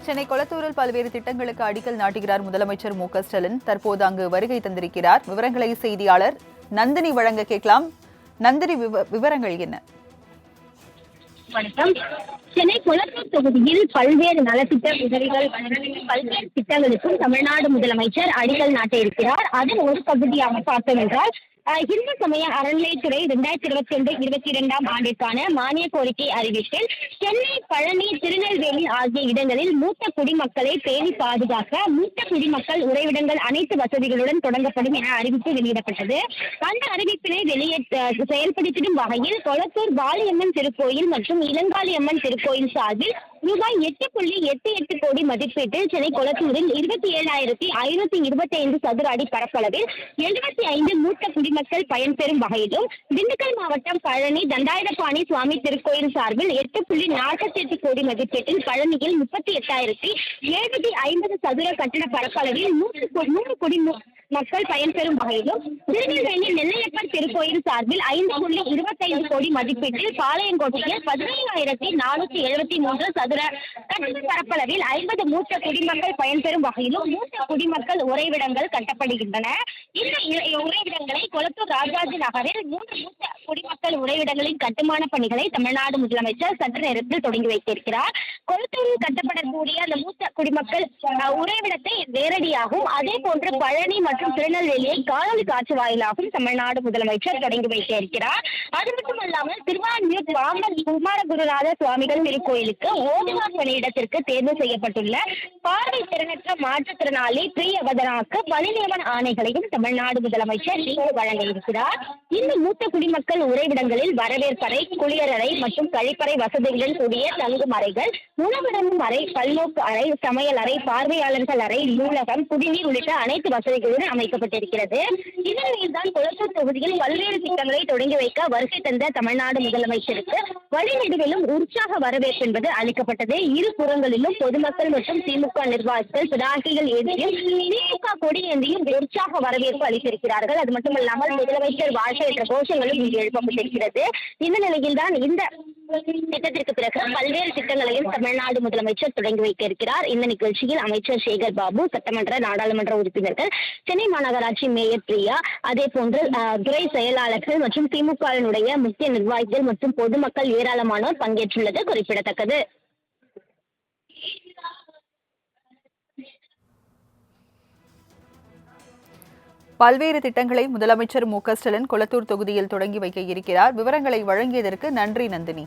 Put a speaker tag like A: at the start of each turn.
A: சென்னை கொளத்தூரில் பல்வேறு திட்டங்களுக்கு அடிக்கல் நாட்டுகிறார் முதலமைச்சர் மு.க.ஸ்டாலின். தற்போது அங்கு வருகை தந்திருக்கிறார். விவரங்களை செய்தியாளர் நந்தினி வழங்க கேட்கலாம். நந்தினி, விவரங்கள் என்ன?
B: வணக்கம். சென்னை கொளத்தூர் தொகுதியில் பல்வேறு நலத்திட்ட உதவிகள் பல்வேறு திட்டங்களுக்கும் தமிழ்நாடு முதலமைச்சர் அடிக்கல் நாட்ட இருக்கிறார். அதன் ஒரு பகுதியாக பார்த்தோம் என்றால் இந்து சமய அறநிலையத்துறை 2021-22 ஆண்டிற்கான மானிய கோரிக்கை அறிவிப்பில் சென்னை, பழனி, திருநெல்வேலி ஆகிய இடங்களில் மூத்த குடிமக்களை பேணி பாதுகாக்க மூத்த குடிமக்கள் உறைவிடங்கள் அனைத்து வசதிகளுடன் தொடங்கப்படும் என அறிவிப்பு வெளியிடப்பட்டது. அந்த அறிவிப்பினை செயல்படுத்திடும் வகையில் கொளத்தூர் வாலியம்மன் திருக்கோயில் மற்றும் இளங்காளியம்மன் திருக்கோயில் சார்பில் ரூபாய் 8.88 கோடி மதிப்பீட்டில் சென்னை கொளத்தூரில் 27,525 சதுர அடி பரப்பளவில் 75 மூத்த குடிமக்கள் பயன்பெறும் வகையிலும், திண்டுக்கல் மாவட்டம் பழனி தண்டாயுதபாணி சுவாமி திருக்கோயில் சார்பில் 8.48 கோடி மதிப்பீட்டில் பழனியில் 38,750 சதுர கட்டிட பரப்பளவில் 100 குடிமக்கள் பயன்பெறும் வகையிலும், திருநெல்வேலி நெல்லையப்பர் திருக்கோயில் சார்பில் 5.25 கோடி மதிப்பீட்டில் பாளையங்கோட்டையில் 17,473 சதுர கட்டிட பரப்பளவில் 50 மூத்த குடிமக்கள் பயன்பெறும் வகையிலும் மூத்த குடிமக்கள் உறைவிடங்கள் கட்டப்படுகின்றன. இந்த உறைவிடங்களை கொளத்தூர் ராஜாஜி நகரில் 3 மூத்த குடிமக்கள் உறைவிடங்களின் கட்டுமான பணிகளை தமிழ்நாடு முதலமைச்சர் சற்று நேரத்தில் தொடங்கி வைத்திருக்கிறார். கொளத்தூரில் கட்டப்படக்கூடிய அந்த மூத்த குடிமக்கள் உறைவிடத்தை நேரடியாகவும், அதே போன்று பழனி மற்றும் திருநெல்வேலியை காணொலி காட்சி வாயிலாகவும் தமிழ்நாடு முதலமைச்சர் தொடங்கி வைக்க இருக்கிறார். அது மட்டுமல்லாமல் திருவான்மியூர் பாம்பன் குமாரகுருநாத சுவாமிகள் திருக்கோயிலுக்கு ஓதுவார் பணியிடத்திற்கு தேர்வு செய்யப்பட்டுள்ள பார்வை திறனற்ற மாற்றுத்திறனாளி பிரியவதனாக்கு பணி நியமன ஆணைகளையும் தமிழ்நாடு முதலமைச்சர் இன்று வழங்க இருக்கிறார். இந்த மூத்த குடிமக்கள் உறைவிடங்களில் வரவேற்பறை, குளியலறை மற்றும் கழிப்பறை வசதிகளுடன் கூடிய தங்கும் அறைகள், உணவிடமும் அறை, பல்நோக்கு அறை, சமையல் அறை, பார்வையாளர்கள் அறை, நூலகம், குடிநீர் உள்ளிட்ட அனைத்து வசதிகளுடன் அமைக்கப்பட்டிருக்கிறது. இதனில்தான் கொளத்தூர் தொகுதியில் பல்வேறு திட்டங்களை தொடங்கி வைக்க வருகை தந்த தமிழ்நாடு முதலமைச்சருக்கு வழிநெடுவிலும் உற்சாக வரவேற்பு என்பது அளிக்கப்பட்டது. இரு புறங்களிலும் பொதுமக்கள் மற்றும் திமுக நிர்வாகிகள், பிராகிகள் ஏந்தியும் திமுக கொடி ஏந்தியும் உற்சாக வரவேற்பு அளித்திருக்கிறார்கள். அது மட்டுமல்லாமல் முதலமைச்சர் வாழ்க்கை என்ற கோஷங்களும் இங்கு எழுப்பப்பட்டிருக்கிறது. இந்த நிலையில்தான் இந்த திட்டத்திற்கு பிறகு பல்வேறு திட்டங்களையும் தமிழ்நாடு முதலமைச்சர் தொடங்கி வைக்க இருக்கிறார். இந்த நிகழ்ச்சியில் அமைச்சர் சேகர் பாபு, சட்டமன்ற நாடாளுமன்ற உறுப்பினர்கள், சென்னை மாநகராட்சி மேயர் பிரியா, அதே போன்று துறை செயலாளர்கள் மற்றும் திமுகவினுடைய முக்கிய நிர்வாகிகள் மற்றும் பொதுமக்கள் ஏராளமானோர் பங்கேற்றுள்ளது குறிப்பிடத்தக்கது.
A: பல்வேறு திட்டங்களை முதலமைச்சர் மு.க.ஸ்டாலின் கொளத்தூர் தொகுதியில் தொடங்கி வைக்க இருக்கிறார். விவரங்களை வழங்கியதற்கு நன்றி நந்தினி.